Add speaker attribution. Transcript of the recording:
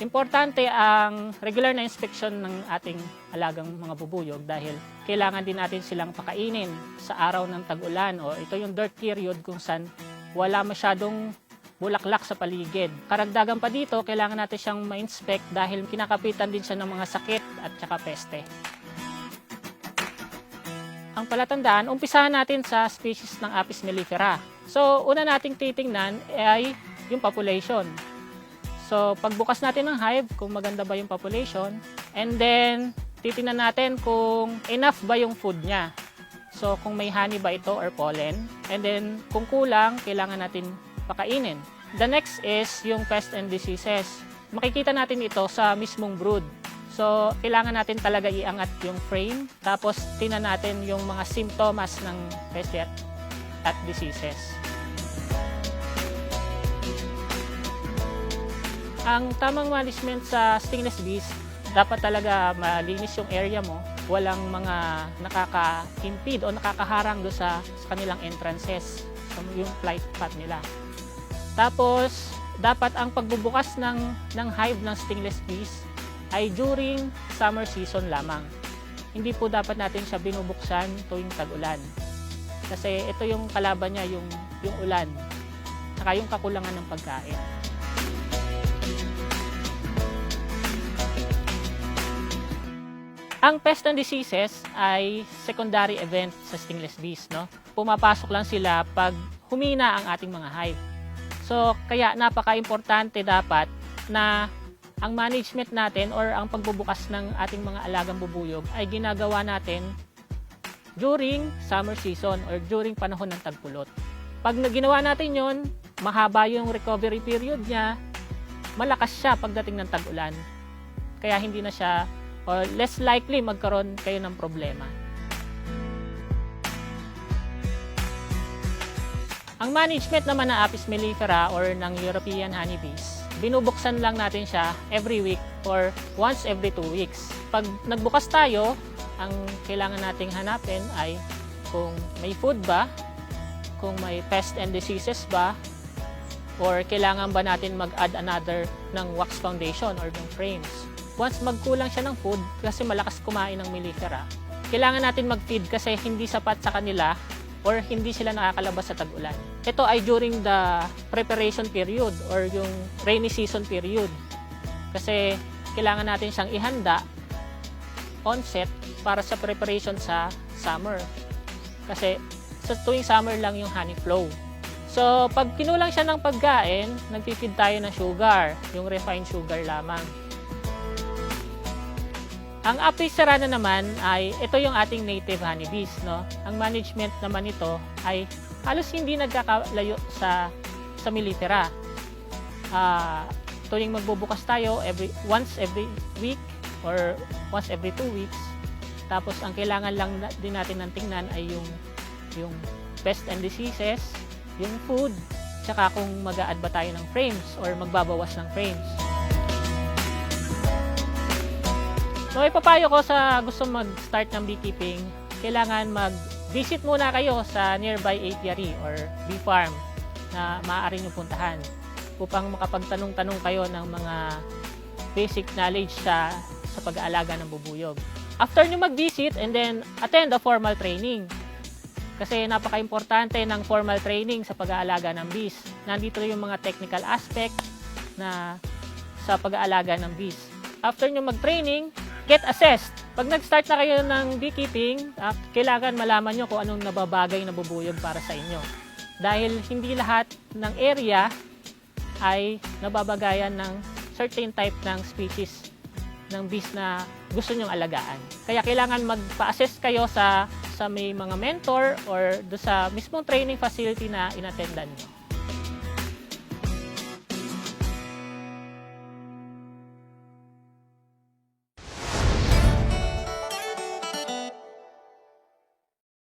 Speaker 1: Importante ang regular na inspeksyon ng ating alagang mga bubuyog dahil kailangan din natin silang pakainin sa araw ng tag-ulan o ito yung dirt period kung saan wala masyadong bulaklak sa paligid. Karagdagan pa dito, kailangan natin siyang ma-inspect dahil kinakapitan din siya ng mga sakit at saka peste. Ang palatandaan, umpisahan natin sa species ng Apis mellifera. So, una nating titingnan ay yung population. So, pagbukas natin ng hive, kung maganda ba yung population, and then, titingnan natin kung enough ba yung food niya. So, kung may honey ba ito or pollen, and then, kung kulang, kailangan natin pakainin. The next is yung pests and diseases. Makikita natin ito sa mismong brood. So, kailangan natin talaga iangat yung frame, tapos tingnan natin yung mga simptomas ng pests at diseases. Ang tamang management sa stingless bees, dapat talaga malinis yung area mo. Walang mga nakaka-impede o nakakaharang doon sa kanilang entrances, yung flight path nila. Tapos, dapat ang pagbubukas ng hive ng stingless bees ay during summer season lamang. Hindi po dapat natin siya binubuksan tuwing tag-ulan. Kasi ito yung kalaban niya, yung ulan, saka yung kakulangan ng pagkain. Ang pests and diseases ay secondary event sa stingless bees. No? Pumapasok lang sila pag humina ang ating mga hive. So, kaya napaka-importante dapat na ang management natin or ang pagbubukas ng ating mga alagang bubuyog ay ginagawa natin during summer season or during panahon ng tagpulot. Pag ginawa natin yon, mahaba yung recovery period niya, malakas siya pagdating ng tag-ulan. Kaya hindi na siya or less likely magkaroon kayo ng problema. Ang management naman ng Apis mellifera or ng European honeybees, binubuksan lang natin siya every week or once every 2 weeks. Pag nagbukas tayo, ang kailangan nating hanapin ay kung may food ba, kung may pests and diseases ba, or kailangan ba natin mag-add another ng wax foundation or ng frames. Once magkulang siya ng food, kasi malakas kumain ng mellifera, kailangan natin mag-feed kasi hindi sapat sa kanila or hindi sila nakakalabas sa tag-ulan. Ito ay during the preparation period or yung rainy season period. Kasi kailangan natin siyang ihanda onset para sa preparation sa summer. Kasi sa tuwing summer lang yung honey flow. So, pag kinulang siya ng pagkain, nagpi-feed tayo ng sugar, yung refined sugar lamang. Ang Apis cerana naman ay ito yung ating native honeybees. No? Ang management naman nito ay halos hindi nagkakalayo sa mellifera. Tuwing magbubukas tayo once every week or once every 2 weeks. Tapos ang kailangan lang din natin ng tingnan ay yung pests and diseases, yung food, tsaka kung mag-a-add ba tayo ng frames or magbabawas ng frames. So, ipapayo ko sa gusto mag-start ng beekeeping, kailangan mag-visit muna kayo sa nearby apiary or bee farm na maaari nyo puntahan upang makapagtanong-tanong kayo ng mga basic knowledge sa pag-aalaga ng bubuyog. After nyo mag-visit and then attend a formal training. Kasi napaka-importante ng formal training sa pag-aalaga ng bees. Nandito yung mga technical aspect na sa pag-aalaga ng bees. After nyo mag-training, get assessed. Pag nag-start na kayo ng beekeeping, kailangan malaman nyo kung anong nababagay na bubuyog para sa inyo. Dahil hindi lahat ng area ay nababagayan ng certain type ng species ng bees na gusto nyong alagaan. Kaya kailangan magpa-assess kayo sa may mga mentor or do sa mismong training facility na inattendan nyo.